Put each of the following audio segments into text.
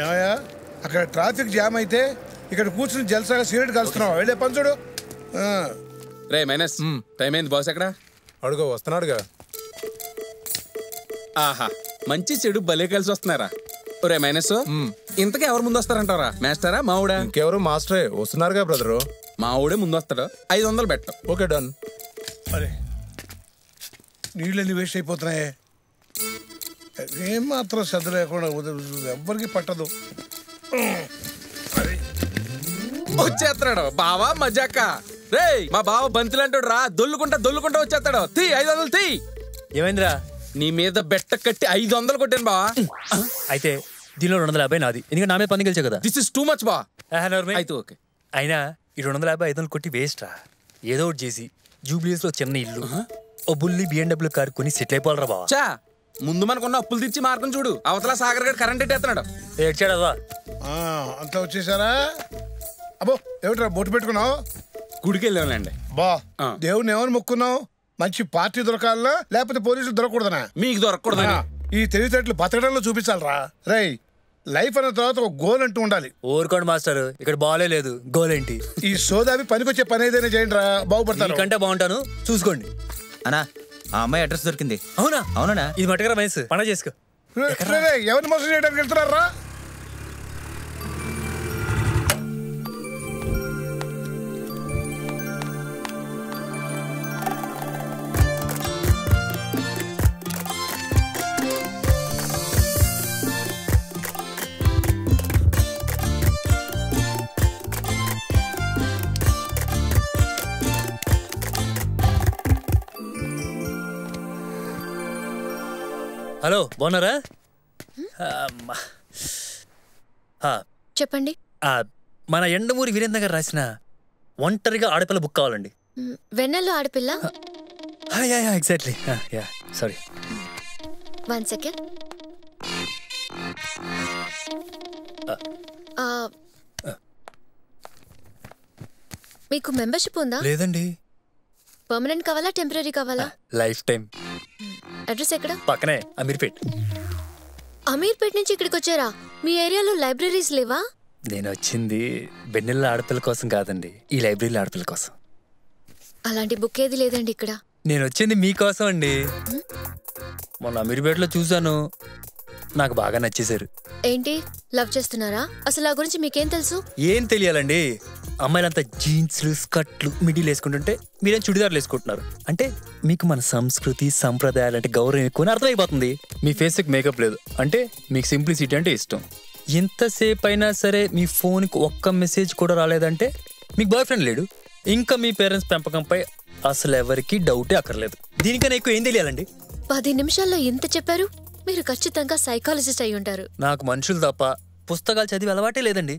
ఏమయ్యా అక్కడ traffic jam అయితే ఇక్కడ కూర్చుని జల్సాగా సిగరెట్ కలుస్తున్నావు. వెళ్ళే పని చూడు. రే మైనస్ టైం అయింది బాస్ ఎక్కడ? అడుగు వస్తున్నాడుగా. ఆహా మంచి చెడు భలే కలిసి వస్తున్నారా? ఒరే మైనస్ ఇంతకీ ఎవరు ముందు వస్తారంటారా? మాస్టరా మావుడా? ఇంకెవరు మాస్టరే వస్తున్నారుగా బ్రదరు. మావుడే ముందు వస్తాడు. 500 బెట్ట. Okay done. అరే నీళ్ళని వేస్ట్ అయిపోతున్నాయే. ఏం మాత్రం శ్రద్ధ లేకుండా ఎవ్వరికి పట్టదు. వచ్చేస్తాడు బావా మజాక. రే మా బావ బంతులు అంటాడు రా. దొల్లుకుంటా వచ్చేస్తాడు. తీ 500 తీ. ఏమైందిరా? నీ మీద బెట్ట కట్టి 500 కొట్టాను బావా. అయితే దీనిలో 250 నాది, ఎందుకంటే నా మీద పని గెలిచా కదా. దిస్ ఇస్ టూ మచ్ బా. అయితే ఓకే. అయినా ఈ 250 500 కొట్టి వేస్ట్ రా. ఏదో ఒకటి చేసి జూబ్లీస్ లో చిన్న ఇల్లు, ఓ బుల్లి BMW కారు కొని సెటిల్ అయిపోవాలరా బావా. చా ముందు మనకున్న అప్పులు తీర్చి మార్గం చూడు. అవతల సాగర్ గడ్ కరెంట్ ఎట్టేస్తున్నాడు. ఏడ్చాడదా? అంతా వచ్చేసారా? అబ్బో ఏమిట్రా బొట్టు పెట్టుకున్నావు? గుడికి వెళ్ళాంలేండి. బా దేవుని ఏమని మొక్కున్నావు? మంచి పార్టీ దొరకాలనా లేకపోతే పోలీసులు దొరకకూడదనా? మీకు దొరకకూడదా? ఈ తెలివితేటలు బతకడంలో చూపించాలరా. రై లైఫ్ అన్న తర్వాత ఒక గోల్ అంటూ ఉండాలి. ఊరుకోండి మాస్టర్, ఇక్కడ బాలే లేదు. గోల్ ఏంటి? ఈ సోదావి పనికొచ్చే పని ఏదైనా చేయండి రా, బాగుపడతాను. కంటే బాగుంటాను, చూసుకోండి. అన్నా ఆ అమ్మాయి అడ్రస్ దొరికింది. అవునా? అవునా? ఇది మటకరా మైన్స్ పండగ చేసుకో. ఎవరిని మోసం చేయడానికి వెళ్తున్నారా? హలో బాగున్నారా? చెప్పండి. మన ఎండమూరి వీరేంద్ర గారు రాసిన ఒంటరిగా ఆడపిల్ల బుక్ కావాలండి. వెన్నెల్లో ఆడపిల్ల? ఎగ్జాక్ట్లీ. Sorry 1 second. మీకు మెంబర్షిప్ ఉందా? లేదండి. పర్మనెంట్ కావాలా టెంపరీ కావాలా? Life time. అడ్రస్ ఎక్కడ? పక్కనే అమీర్పేట్. అమీర్పేట్ నుంచి ఇక్కడికి వచ్చారా? మీ ఏరియాలో లైబ్రరీస్ లేవా? నేను వచ్చింది వెన్నెల ఆడపిల్ల కోసం కాదండి, ఈ లైబ్రరీలో ఆడపిల్ల కోసం. అలాంటి బుక్ ఏది లేదండి ఇక్కడ. నేను వచ్చింది మీకోసం అండి. మొన్న అమీర్పేట్లో చూశాను, నాకు బాగా నచ్చేశారు. ఏంటి లవ్ చేస్తున్నారా? అసలు ఆ గురించి మీకేం తెలుసు? ఏం తెలియాలండి, అమ్మాయిలంతా జీన్స్లు స్కర్ట్లు మిడిల్ వేసుకుంటుంటే మీరేం చుడిదార్లు వేసుకుంటున్నారు అంటే మీకు మన సంస్కృతి సంప్రదాయాలు అంటే గౌరవం ఎక్కువ అర్థమైపోతుంది. మీ ఫేస్కి మేకప్ లేదు అంటే మీకు సింప్లిసిటీ అంటే ఇష్టం. ఎంతసేపు అయినా సరే మీ ఫోన్కి ఒక్క మెసేజ్ కూడా రాలేదంటే మీకు బాయ్ ఫ్రెండ్ లేడు. ఇంకా మీ పేరెంట్స్ పెంపకంపై అసలు ఎవరికి డౌటే అక్కర్లేదు. దీనికన్నా ఎక్కువ ఏం తెలియాలండి? 10 నిమిషాల్లో ఎంత చెప్పారు? మీరు ఖచ్చితంగా సైకాలజిస్ట్ అయి ఉంటారు. నాకు మనుషులు తప్ప పుస్తకాలు చదివి అలవాటే లేదండి.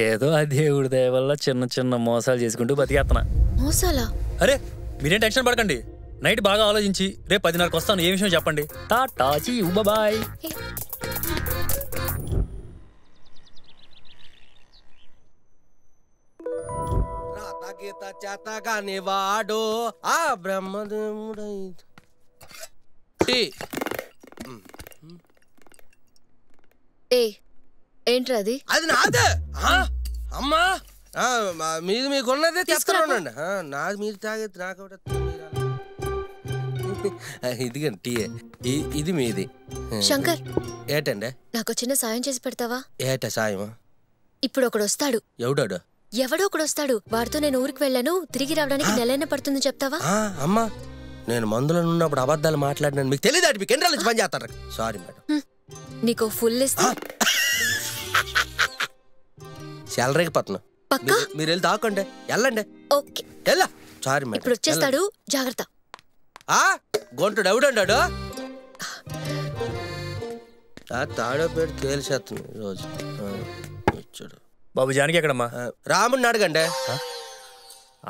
ఏదో ఆ దేవుడి దయ వల్ల చిన్న చిన్న మోసాలు చేసుకుంటూ బతికేస్తున్నా. మోసాలా? అరే మీరేం టెన్షన్ పడకండి, నైట్ బాగా ఆలోచించి రేపు 10:30కి వస్తాను. ఏ విషయం చెప్పండి. Tata see you bye. గీత చేతగాని వాడు ఆ బ్రహ్మదేవుడై. ఏంట్రా అది? అది నాదే అమ్మా. మీది మీకున్నదే తీసుకురానండి. నాది మీరు తాగేది నాకు ఇదిగండి టీ. ఇది మీది. శంకర్ ఏటండి? నాకు చిన్న సాయం చేసి పెడతావా? ఏట సాయం? ఇప్పుడు ఒకడు వస్తాడు. ఎవడాడు? ఎవడో ఒకడు వస్తాడు. వాడితో నేను ఊరికి వెళ్ళాను, తిరిగి రావడానికి నెలైనా పడుతుంది, చెప్తావా? అమ్మా నేను మందులో ఉన్నప్పుడు అబద్ధాలు మాట్లాడినాను. మీకు తెలియదు, మీకు ఎన్ని రోజులు పని చేస్తారు. Sorry madam. నీకు ఫుల్ ఇస్తా. సెలరీకి పత్ను. మీరు వెళ్ళి దాకండి, వెళ్ళండి. ఓకే వెళ్ళా. Sorry madam. ఇప్పుడు వచ్చేస్తాడు, జాగ్రత్త. గొంటుడు ఎవడండాడు? తాడో పేరు తేల్చేస్తుంది రోజు. ఇచ్చాడు బాబు. జానకి ఎక్కడమ్మా? రాముడిని అడగండి.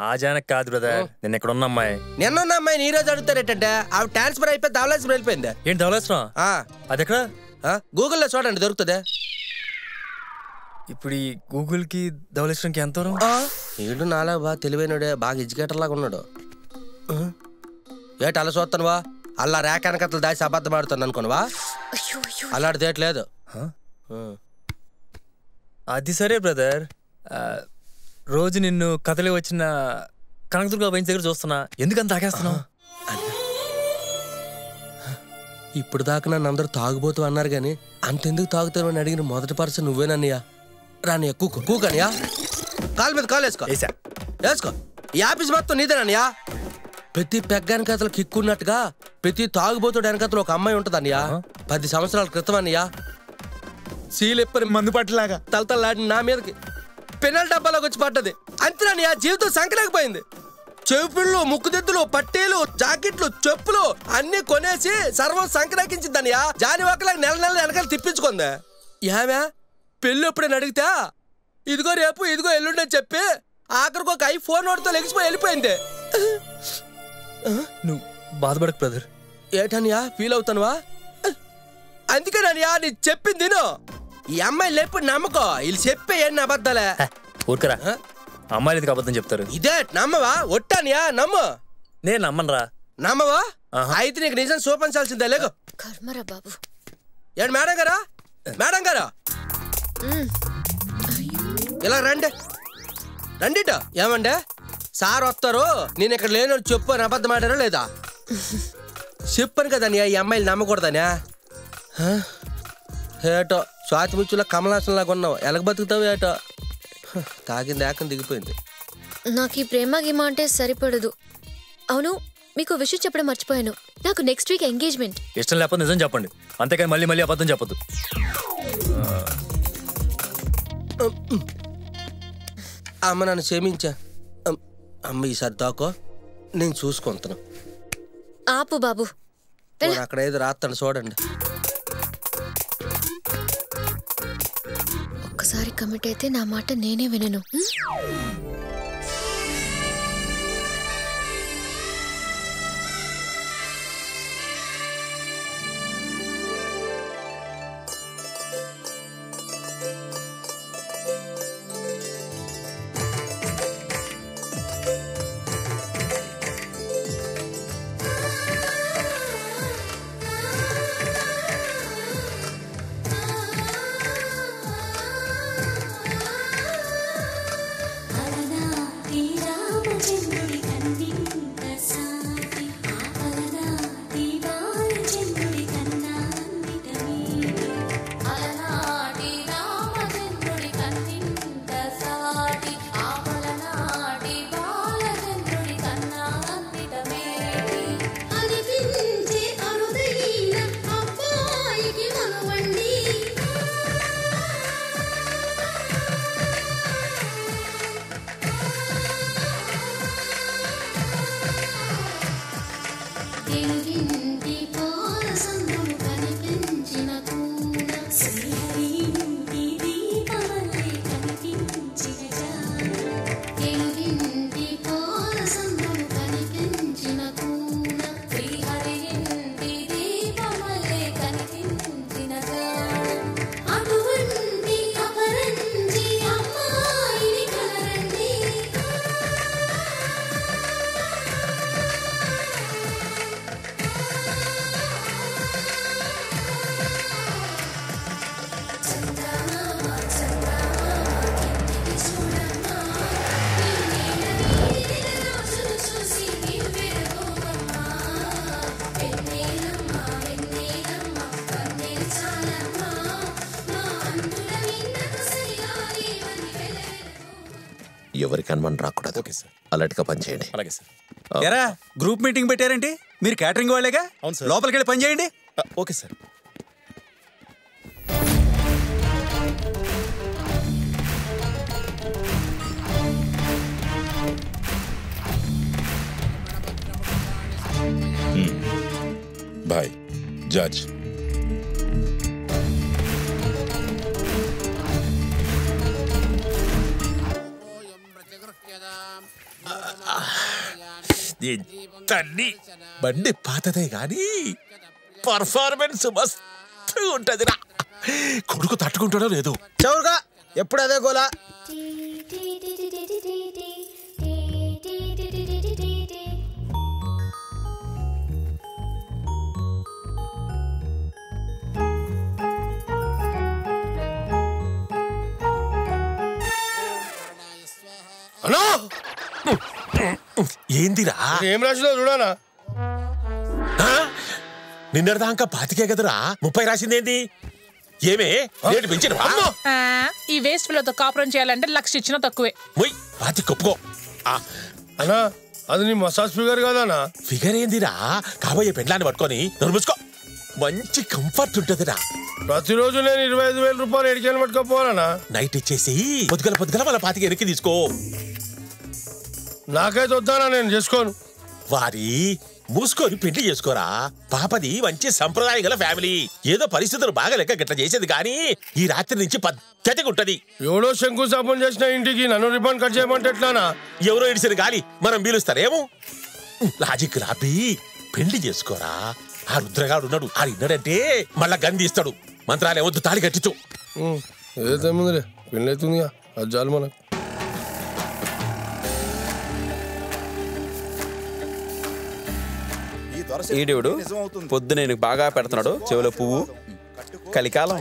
ఆ జానకి కాదు బ్రదర్, నిన్న ఎక్కడ ఉన్న అమ్మాయి. నిన్న అమ్మాయిని ఈ రోజు అడుగుతారేటంటే ఆవిడ ట్రాన్స్ఫర్ అయిపోయి ధవళేశ్వరం వెళ్ళిపోయింది. ఏంటి ధవళేశ్వరం? అది ఎక్కడ? గూగుల్లో చూడండి దొరుకుతుంది. ఇప్పుడు ఈ గూగుల్ కి ధవళేశ్వరంకి ఎంత దూరం? వీడు నాలా బాగా తెలివైనడే, బాగా ఎడ్యుకేటర్ లాగా ఉన్నాడు. ఏట అలా చూస్తానువా? అలా రేఖనకతలు దాచి అబద్ధం ఆడుతాను అనుకోనవా? అలాంటిదేట్లేదు. అది సరే బ్రదర్, రోజు నిన్ను కథలే వచ్చిన కనకదుర్గ వైన్స్ దగ్గర చూస్తున్నా, ఎందుకంత తాగేస్తున్నావు? ఇప్పుడు దాకా నన్ను అందరూ తాగుబోతూ అన్నారు గాని అంతెందుకు తాగుతావు అని అడిగిన మొదటి పర్సన్ నువ్వేనన్నయ్యా. రానయ్యా కూకనయ్యా, కాలు మీద కాలు వేసుకో. ఈ ఆఫీస్ మొత్తం నీదేనయ్యా. ప్రతి పెగ్గాని కథలు కిక్కున్నట్టుగా ప్రతి తాగుబోతుడు వెనకతలు ఒక అమ్మాయి ఉంటదన్నయ్యా. 10 సంవత్సరాల క్రితం అన్నయ్యా. సీలెప్పని మందు పట్టలాగా తలతల్లాడిన నా మీదకి పెనల్ డబ్బాలోకి వచ్చి పడ్డది. అంతేనయ్యా, జీవితం సంకలేకపోయింది. చెవుపిళ్ళు, ముక్కుదిద్దులు, పట్టీలు, జాకెట్లు, చెప్పులు అన్ని కొనేసి సర్వం సంకరాకించిందన్నయ్యా. జాని ఒకలాగా నెల వెనకాల తిప్పించుకుంది. ఏమే పెళ్ళి ఎప్పుడైనా అడిగితే ఇదిగో రేపు ఇదిగో ఎల్లుండి అని చెప్పి ఆఖరికి ఒక ఐఫోన్ నోటితో లెగిసిపోయి వెళ్ళిపోయింది. నువ్వు బాధపడకు బ్రదర్. ఏటనియా ఫీల్ అవుతానువా? అందుకేనయ్యా నీ చెప్పింది నేను. ఈ అమ్మాయి లేపు నమ్మకం, వీళ్ళు చెప్పే ఎన్ని అబద్ధాలే. ఊరుకరా, అమ్మాయిలు ఎందుకు అబద్ధం చెప్తారు? ఇదే నమ్మవా? ఒట్టానియా నమ్ము. నేను నమ్మనరా. నమ్మవా? అయితే నీకు నిజం చూపించాల్సిందే. లేకు కర్మరా బాబు. ఏంటి మేడం గారా? మేడం గారా ఇలా రండి. ఏమండే సార్ వస్తారు, నేను ఇక్కడ లేను చెప్పు అని అబద్ధం ఆడారా లేదా? చెప్పాను కదా నీ ఈ అమ్మాయిలు నమ్మకూడదనా? ఏటో స్వాతి ముచ్చులో కమలాసంలాగా ఉన్నావు, ఎలాగ బతుకుతావు ఏటో. తాగింది ఏకం దిగిపోయింది. నాకు ఈ ప్రేమ గిమ అంటే సరిపడదు. అవును, మీకు విషయం చెప్పడం మర్చిపోయాను. నాకు నెక్స్ట్ వీక్ ఎంగేజ్మెంట్. ఇష్టం లేకపోతే నిజం చెప్పండి, అంతేకాని మళ్ళీ అబద్ధం చెప్పొద్దు. అమ్మ నన్ను క్షమించా. అమ్మ ఈసారి తాకో, నేను చూసుకుంటాను. ఆపు బాబు. అక్కడ ఏదో రాస్తాను చూడండి. ఒక్కసారి కమిట్ అయితే నా మాట నేనే వినను. ఎవరికి అనుమానం రాకూడదు. ఓకే సార్, అలర్ట్గా పనిచేయండి. అలాగే సార్. ఎరా గ్రూప్ మీటింగ్ పెట్టారేంటి? మీరు క్యాటరింగ్ వాళ్ళేగా? అవును సార్. లోపలికి వెళ్ళి పని చేయండి. Okay sir. Bye judge. బండి పాతదే గాని పర్ఫార్మెన్స్ మస్తు ఉంటదిరా. కొడుకు తట్టుకుంటాడో లేదు. చౌరుగా ఎప్పుడు అదే గోలా. ఏందిరా ఏం రాసిందో చూడానా? నిన్నటిదాకా 25 కదరా 30 రాసిందేంది? ఏమే రేటు పెంచినవా? ఈ వేస్ట్ ఫిల్తో కాపురం చేయాలంటే 1,00,000 ఇచ్చినా తక్కువే. మొయ్ 25 కొప్పుకో. అన్నా అది నీ మసాజ్ ఫిగర్ కాదానా? ఫిగర్ ఏందిరా? కాబోయే పెండ్లాన్ని పట్టుకొని నడుముసుకో. మంచి కంఫర్ట్ ఉంటుందిరా. ప్రతిరోజు నేను 25,000 రూపాయలు ఎడికెళ్ళి పట్టుకోపోవాలనా? నైట్ ఇచ్చేసి పొద్దుగల వాళ్ళ 25 వెనక్కి తీసుకో. నాకైతే వద్దానా, నేను చేసుకోను. వారి మూసుకొని పెళ్లి చేసుకోరా. పాపది మంచి సంప్రదాయం గల ఫ్యామిలీ. ఏదో పరిస్థితులు బాగా లెక్క గిట్ల చేసేది కానీ ఈ రాత్రి నుంచి పద్ధతిగా ఉంటది. ఎవడో శంకుస్థాపన చేసిన ఇంటికి నన్ను రిబ్బన్ కట్ చేయమంటే ఎట్లానా? ఎవరో ఇడిసిన గాలి మనం పీలుస్తారేమో. లాజిక్ లాపి పెళ్లి చేసుకోరా. ఆ రుద్రగాడు ఉన్నాడు, ఆ ఇన్నాడంటే మళ్ళా గంది ఇస్తాడు. మంత్రాలే వద్దు, తాళి కట్టించు. ఏదైతే ముందులే పెళ్ళి అవుతుందిగా, అది చాలు మనకు. ఈడేవుడు పొద్దు నేను బాగా పెడుతున్నాడు. చెవులో పువ్వు కలికాలం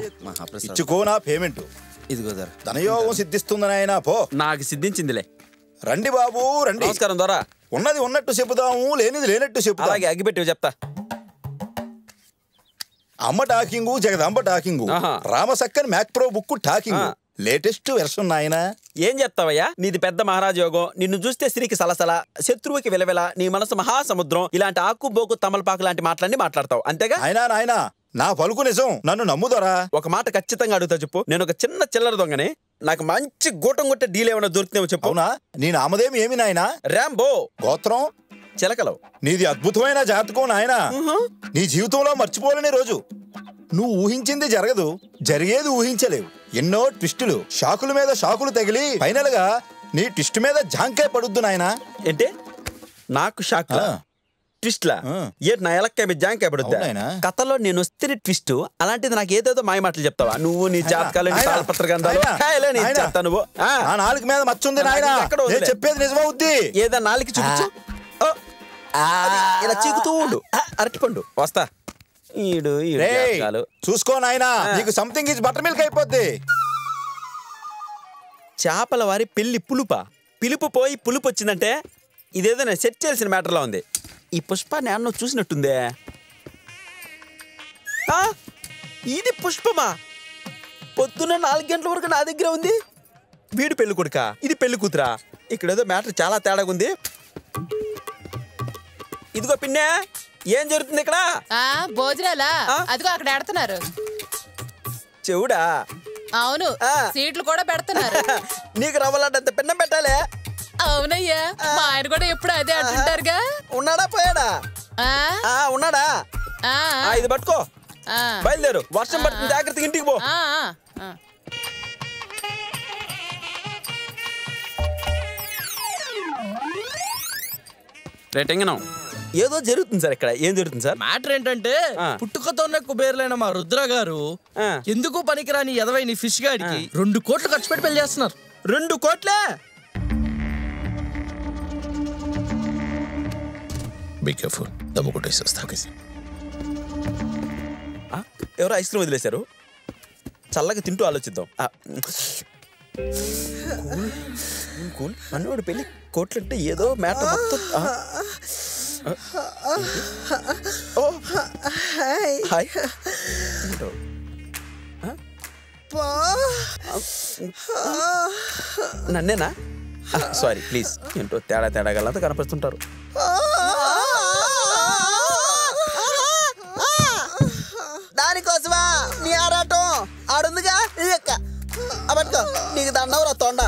ఇచ్చుకోనా పేమెంట్. ఇదిగో ధనయోగం సిద్ధిస్తుందని ఆయన పో. నాకు సిద్ధించిందిలే. రండి బాబు రండి. నమస్కారం ద్వారా. ఉన్నది ఉన్నట్టు చెబుదాము, లేనిది లేనట్టు చెబుదాం. అలాగే అగ్గిపెట్టి చెప్తా. అమ్మ టాకింగు, జగదాంబ టాకింగు, రామసక్కన్ Mac Pro book talking, latest version నాయన. ఏం చెప్తావయ్యా? నీది పెద్ద మహారాజ యోగం. నిన్ను చూస్తే స్త్రీకి సలసల, శత్రువుకి విలవిల, నీ మనసు మహాసముద్రం. ఇలాంటి ఆకు బోకు తమలపాకు లాంటి మాటలన్నీ మాట్లాడతావు అంతేగా? అయినా నాయన నా పలుకు నిజం, నన్ను నమ్ముదరా. ఒక మాట ఖచ్చితంగా అడుగుతా చెప్పు. నేను ఒక చిన్న చిల్లర దొంగని. నాకు మంచి గూటం కొట్టే డీల్ ఏమైనా దొరుకుతామో చెప్పు. అవునా? నీ నామదేమి ఏమి నాయన? రాంబో. గోత్రం చిలకలు. నీది అద్భుతమైన జాతకం నాయన. నీ జీవితంలో మర్చిపోలేని రోజు. నువ్వు ఊహించింది జరగదు, జరిగేది ఊహించలేవు. ఎన్నో ట్విస్టులు, షాకుల మీద షాకులు తగిలి ఫైనల్ గా నీ ట్విస్ట్ మీద జాంకాయ పడుద్దు నాయన. ఏంటే నాకు షాక్ ట్విస్ట్లా? ఏంటి నా ఎలక్కాయ మీద జాంకాయ పడుద్దా? కథలో నేను వస్తే ట్విస్ట్, అలాంటిది నాకు ఏదేదో మాయ మాటలు చెప్తావా నువ్వు? నీ జాతకాలు, నీ తాళపత్ర గ్రంథాలు చెప్తా నువ్వు. నా నాలుగు మీద మచ్చుంది నాయన, చెప్పేది నిజమవుద్ది. ఏదో నాలుగు చూపించు. ఇలా చీకుతూ ఉండు. అరటిపండు వస్తా. ఈడు చూసుకో నాయనా, నీకు సంథింగ్ ఇస్ బటర్ మిల్క్ అయిపోద్ది. చేపల వారి పెళ్లి పులుప, పిలుపు పోయి పులుపు వచ్చిందంటే ఇదేదో నేను సెట్ చేయాల్సిన మ్యాటర్లో ఉంది. ఈ పుష్పాన్ని అన్న చూసినట్టుందే. ఇది పుష్పమా? పొద్దున్న 4 గంటల వరకు నా దగ్గర ఉంది. వీడు పెళ్లి కొడుక, ఇది పెళ్లి కూతురా? ఇక్కడేదో మ్యాటర్ చాలా తేడాగా ఉంది. ఇదిగో పిన్నే, ఏం జరుగుతుంది ఇక్కడ? భోజనాలా? అదిగో అక్కడ పెడుతున్నారు. చెవుడా? అవును, సీట్లు కూడా పెడుతున్నారు. నీకు రవ్వలాంటి పిన్నం పెట్టాలే. అవునయ్యా, మా ఆయన కూడా ఎప్పుడు అదే అంటుంటారుగా. ఉన్నాడా పోయాడా? ఉన్నాడా? ఇది పట్టుకో, బయలుదేరు. వర్షం పడుతుంది, జాగ్రత్తగా ఇంటికి పో. రేటింగ్ ఏదో జరుగుతుంది సార్ ఇక్కడ. ఏం జరుగుతుంది సార్? మ్యాటర్ ఏంటంటే, పుట్టుకతోనే కుబేర్లైన మా రుద్ర గారు ఎందుకు పనికిరాని ఎదవైన ఫిష్ గాడికి 2 కోట్లు ఖర్చు పెట్టి పెళ్లి చేస్తున్నారు. 2 కోట్లే? బీ కేర్ఫుల్, దమ్ము కొట్టేసి వస్తా. ఎవరో ఐస్ క్రీమ్ వదిలేశారు. చల్లగా తింటూ ఆలోచిద్దాం. అన్నోడు పెళ్లి కోట్లంటే ఏదో మ్యాటర్ మొత్తం. హాయ్. నన్నేనా? Sorry please. ఏంటో తేడా తేడా గల్లంతా కనిపిస్తుంటారు. దానికోసమా నీ ఆరాటం? ఆడుందిగా పట్టుకో, నీకు దండవరా తొండ.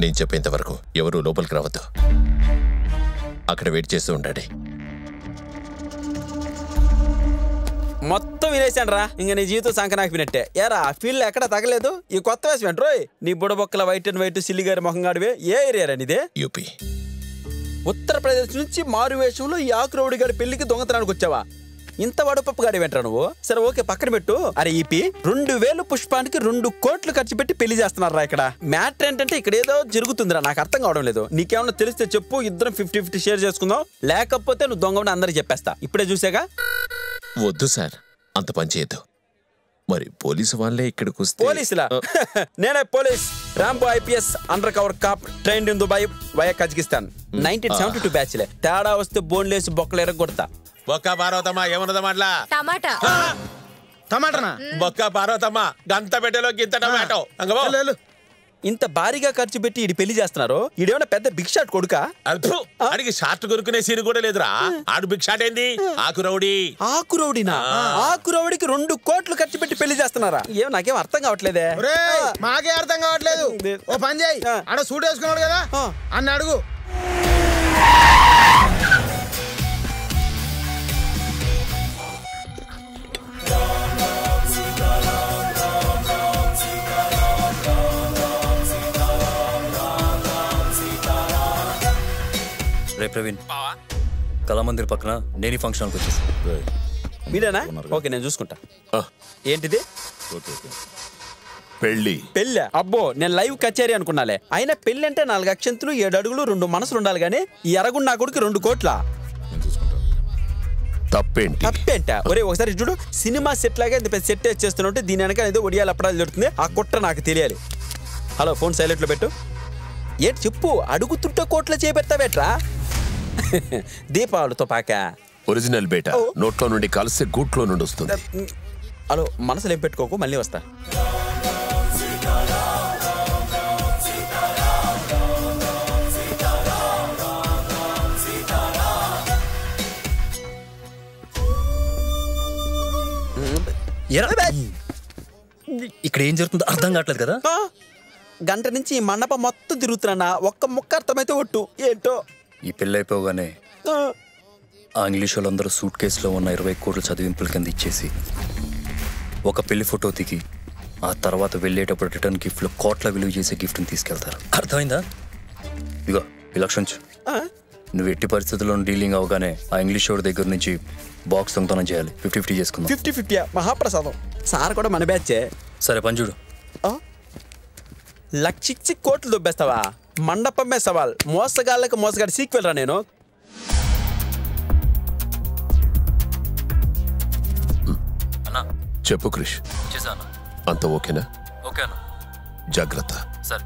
నేను చెప్పేంత వరకు ఎవరు లోపలికి రావద్దు. అక్కడ వెయిట్ చేస్తూ ఉండండి. మొత్తం వినేసాను రా. ఇంక నీ జీవితం సంకనాకినట్టే. ఏరా ఫీల్డ్ ఎక్కడ తగలేదు? ఈ కొత్త వేసి వెంట్రోయ్. నీ బుడబొక్కల వైట్ అండ్ వైట్ సిల్లిగారి మొహంగాడివే. ఏ ఏరియా నీదే? యూపీ. ఉత్తరప్రదేశ్ నుంచి మారు వేషంలో ఈ ఆకురౌడి గారి పెళ్లికి దొంగతనానికి వచ్చావా? ఇంత వడపప్పు గాడి వెంట్రా నువ్వు. సరే ఓకే, పక్కన పెట్టు. అరే ఈపీ, 2000 పుష్పానికి 2 కోట్లు ఖర్చు పెట్టి పెళ్లి చేస్తున్నారా ఇక్కడ? మ్యాటర్ ఏంటంటే ఇక్కడ ఏదో జరుగుతుందిరా, నాకు అర్థం కావడం లేదు. నీకేమన్నా తెలిస్తే చెప్పు, ఇద్దరం 50-50 షేర్ చేసుకుందాం. లేకపోతే నువ్వు దొంగ అందరికి చెప్పేస్తా. ఇప్పుడే చూసాగా. వద్దు సార్, అంత పని చేయొద్దు. మరి పోలీసు వాళ్ళే ఇక్కడికి వస్తే పోలీసులా నేనే police Rambo IPS under cover cop trained in Dubai via Kazakhstan 1972 batch లే తేడా వస్తే బోన్లేసి బొక్కలు ఎరగొడతా బొక్క పార్వతమ్మ ఏమన్నదా మాట్లా టమాటా టమాటానా బొక్క పార్వతమ్మ గంత పెట్టెలో గింత టమాటో ఇంత భారీగా ఖర్చు పెట్టి ఇది పెళ్లి చేస్తున్నారు ఈడేమన్నా పెద్ద బిగ్ షాట్ కొడుకా అడిగి షార్ట్ కొరుకునే సీన్ కూడా లేదురా ఆడు బిగ్ షాట్ ఏంది ఆకురౌడి ఆకురౌడినా ఆకురౌడికి 2 కోట్లు ఖర్చు పెట్టి పెళ్లి చేస్తున్నారా ఏం నాకేం అర్థం కావట్లేదే మాకే అర్థం కావట్లేదు ఓ పని చేయి ఆడ సూట్ వేసుకున్నాడు కదా అన్న అడుగు రే ప్రవీణ్ కళామందిర్ పక్కన నేని ఫంక్షన్కి వచ్చేసి మీరేనా ఓకే నేను చూసుకుంటా ఏంటిది పెళ్ళి అబ్బో నేను లైవ్ కచేరీ అనుకున్నాలే అయినా పెళ్లి అంటే 4 అక్షంతులు 7 అడుగులు 2 మనసులు ఉండాలి గానీ ఈ ఎరగుండా కొడుకు 2 కోట్ల తప్పేంట ఒరే ఒకసారి చూడు సినిమా సెట్ లాగా ఇంత పెద్ద సెట్ చేస్తున్నట్టు దీని వెనక ఏదో ఒడియాలు అప్పడాలు జరుగుతుంది ఆ కుట్ర నాకు తెలియాలి హలో ఫోన్ సైలెంట్ లో పెట్టు ఏంటి చెప్పు అడుగుతుంటే కోట్ల చేపెడతావేట్రా దీపావళితో పాక ఒరిజినల్ బేట నోట్లో నుండి కలిసే గూట్లో నుండి వస్తుంది హలో మనసులో ఏం పెట్టుకోకు మళ్ళీ వస్తా ఇక్కడ ఏం జరుగుతుందో అర్థం కావట్లేదు కదా గంట నుంచి ఈ మండపం మొత్తం తిరుగుతున్నా ఒక్క ముక్క అర్థమైతే ఒట్టు ఏంటో ఈ పెళ్ళి అయిపోగానే ఆ ఇంగ్లీష్ వాళ్ళందరూ సూట్ కేసులో ఉన్న 20 కోట్ల చదివింపుల కింద ఇచ్చేసి ఒక పెళ్లి ఫోటో దిగి ఆ తర్వాత వెళ్ళేటప్పుడు రిటర్న్ గిఫ్ట్లో కోట్ల విలువ చేసే గిఫ్ట్ని తీసుకెళ్తారు అర్థమైందా ఇగో ఈ లక్షించు నువ్వు ఎట్టి పరిస్థితుల్లో డీలింగ్ అవగానే ఆ ఇంగ్లీష్ వాడి దగ్గర నుంచి బాక్స్ దొంగతనం చేయాలి 50-50 చేసుకుందాం 50-50 మహాప్రసాదం సార్ కూడా మన బ్యాచే సరే పని చూడు లక్షిచ్చి కోట్లు దొబ్బేస్తావా మండపమే సవాల్ మోసగాళ్ళకి మోసగాడి సీక్వెల్ రా నేను చెప్పు క్రిష్ అంత ఓకేనా ఓకే అన్న జాగ్రత్త సరే